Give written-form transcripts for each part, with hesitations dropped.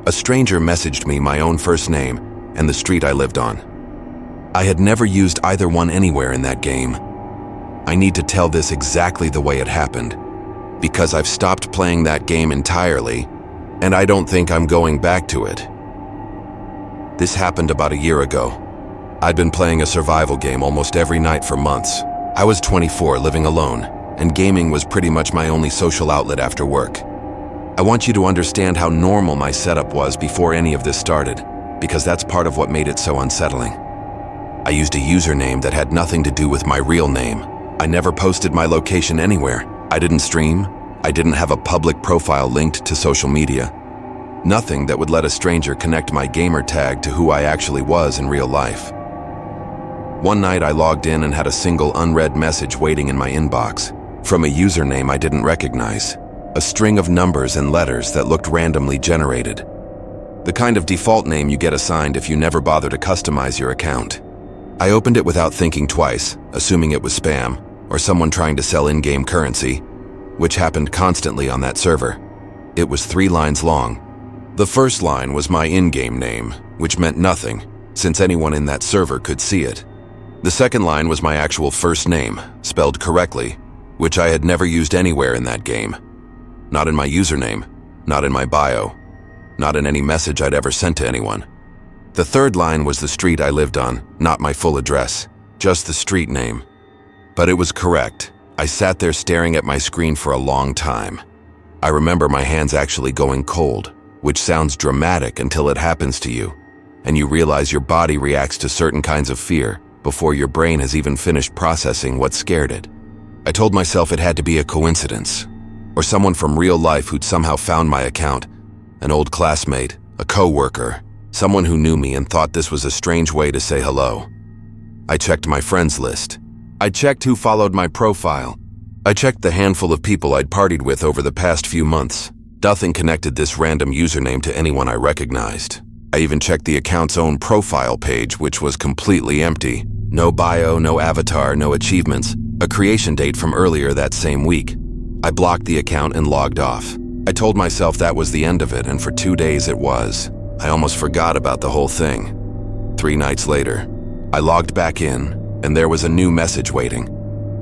A stranger messaged me my own first name and the street I lived on. I had never used either one anywhere in that game. I need to tell this exactly the way it happened, because I've stopped playing that game entirely, and I don't think I'm going back to it. This happened about a year ago. I'd been playing a survival game almost every night for months. I was 24, living alone, and gaming was pretty much my only social outlet after work. I want you to understand how normal my setup was before any of this started, because that's part of what made it so unsettling. I used a username that had nothing to do with my real name. I never posted my location anywhere. I didn't stream. I didn't have a public profile linked to social media. Nothing that would let a stranger connect my gamer tag to who I actually was in real life. One night I logged in and had a single unread message waiting in my inbox from a username I didn't recognize. A string of numbers and letters that looked randomly generated. The kind of default name you get assigned if you never bother to customize your account. I opened it without thinking twice, assuming it was spam or someone trying to sell in-game currency, which happened constantly on that server. It was 3 lines long. The first line was my in-game name, which meant nothing, since anyone in that server could see it. The second line was my actual first name, spelled correctly, which I had never used anywhere in that game. Not in my username, not in my bio, not in any message I'd ever sent to anyone. The third line was the street I lived on, not my full address, just the street name. But it was correct. I sat there staring at my screen for a long time. I remember my hands actually going cold, which sounds dramatic until it happens to you, and you realize your body reacts to certain kinds of fear before your brain has even finished processing what scared it. I told myself it had to be a coincidence, or someone from real life who'd somehow found my account, an old classmate, a co-worker, someone who knew me and thought this was a strange way to say hello. I checked my friends list. I checked who followed my profile. I checked the handful of people I'd partied with over the past few months. Nothing connected this random username to anyone I recognized. I even checked the account's own profile page, which was completely empty. No bio, no avatar, no achievements, a creation date from earlier that same week. I blocked the account and logged off. I told myself that was the end of it, and for 2 days it was. I almost forgot about the whole thing. 3 nights later, I logged back in, and there was a new message waiting.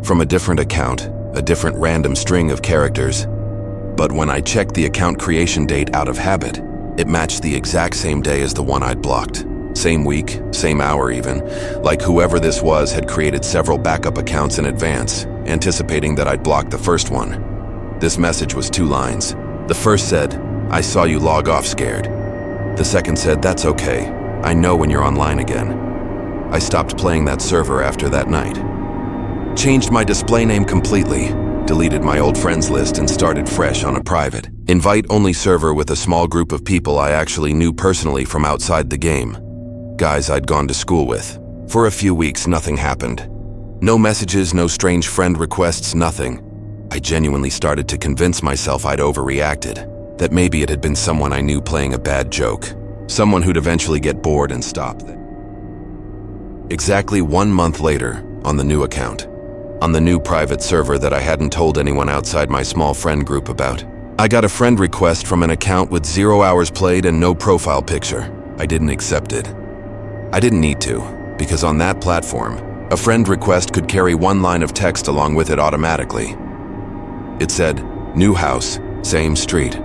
From a different account, a different random string of characters. But when I checked the account creation date out of habit, it matched the exact same day as the one I'd blocked. Same week, same hour even, like whoever this was had created several backup accounts in advance, anticipating that I'd blocked the first one. This message was 2 lines. The first said, "I saw you log off scared." The second said, "That's okay. I know when you're online again." I stopped playing that server after that night. Changed my display name completely, deleted my old friends list and started fresh on a private, invite-only server with a small group of people I actually knew personally from outside the game. Guys I'd gone to school with. For a few weeks, nothing happened. No messages, no strange friend requests, nothing. I genuinely started to convince myself I'd overreacted, that maybe it had been someone I knew playing a bad joke, someone who'd eventually get bored and stop. Exactly 1 month later, on the new account, on the new private server that I hadn't told anyone outside my small friend group about, I got a friend request from an account with 0 hours played and no profile picture. I didn't accept it. I didn't need to, because on that platform, a friend request could carry 1 line of text along with it automatically. It said, "New house, same street."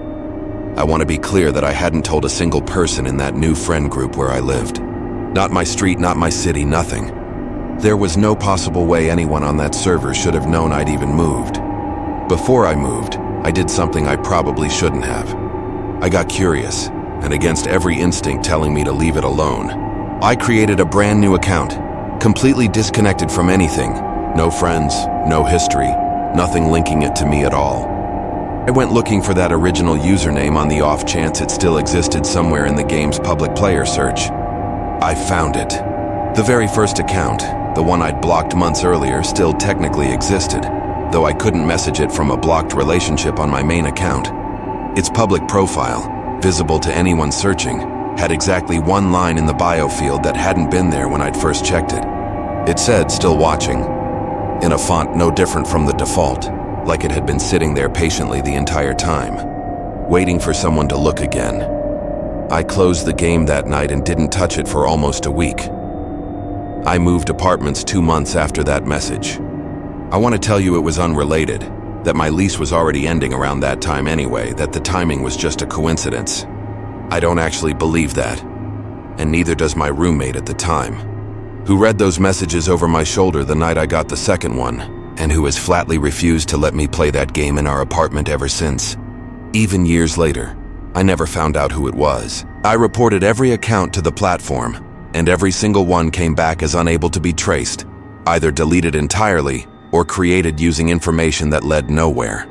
I want to be clear that I hadn't told a single person in that new friend group where I lived. Not my street, not my city, nothing. There was no possible way anyone on that server should have known I'd even moved. Before I moved, I did something I probably shouldn't have. I got curious, and against every instinct telling me to leave it alone, I created a brand new account, completely disconnected from anything. No friends, no history, nothing linking it to me at all. I went looking for that original username on the off chance it still existed somewhere in the game's public player search. I found it. The very first account, the one I'd blocked months earlier, still technically existed, though I couldn't message it from a blocked relationship on my main account. Its public profile, visible to anyone searching, had exactly 1 line in the bio field that hadn't been there when I'd first checked it. It said, "Still watching," in a font no different from the default, like it had been sitting there patiently the entire time, waiting for someone to look again. I closed the game that night and didn't touch it for almost a week. I moved apartments 2 months after that message. I want to tell you it was unrelated, that my lease was already ending around that time anyway, that the timing was just a coincidence. I don't actually believe that, and neither does my roommate at the time, who read those messages over my shoulder the night I got the second one, and who has flatly refused to let me play that game in our apartment ever since. Even years later, I never found out who it was. I reported every account to the platform, and every single one came back as unable to be traced, either deleted entirely or created using information that led nowhere.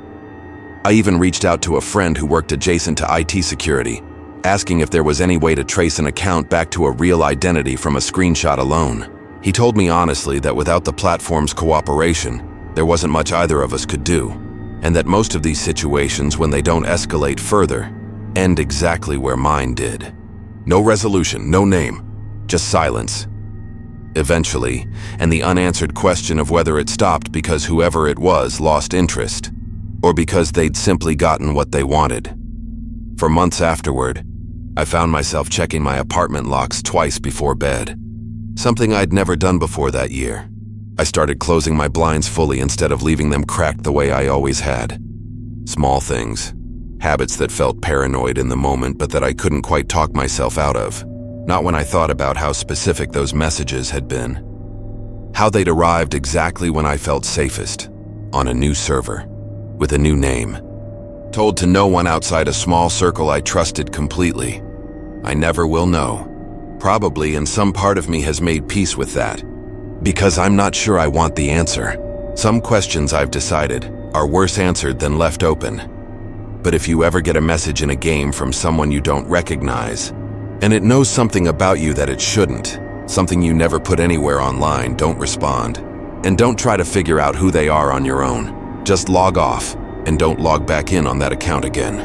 I even reached out to a friend who worked adjacent to IT security, asking if there was any way to trace an account back to a real identity from a screenshot alone. He told me honestly that without the platform's cooperation, there wasn't much either of us could do, and that most of these situations, when they don't escalate further, end exactly where mine did. No resolution, no name, just silence. Eventually, and the unanswered question of whether it stopped because whoever it was lost interest, or because they'd simply gotten what they wanted. For months afterward, I found myself checking my apartment locks twice before bed, something I'd never done before that year. I started closing my blinds fully instead of leaving them cracked the way I always had. Small things, habits that felt paranoid in the moment but that I couldn't quite talk myself out of. Not when I thought about how specific those messages had been. How they'd arrived exactly when I felt safest, on a new server, with a new name. Told to no one outside a small circle I trusted completely. I never will know. Probably, and some part of me has made peace with that. Because I'm not sure I want the answer. Some questions, I've decided, are worse answered than left open. But if you ever get a message in a game from someone you don't recognize, and it knows something about you that it shouldn't, something you never put anywhere online, don't respond. And don't try to figure out who they are on your own. Just log off, and don't log back in on that account again.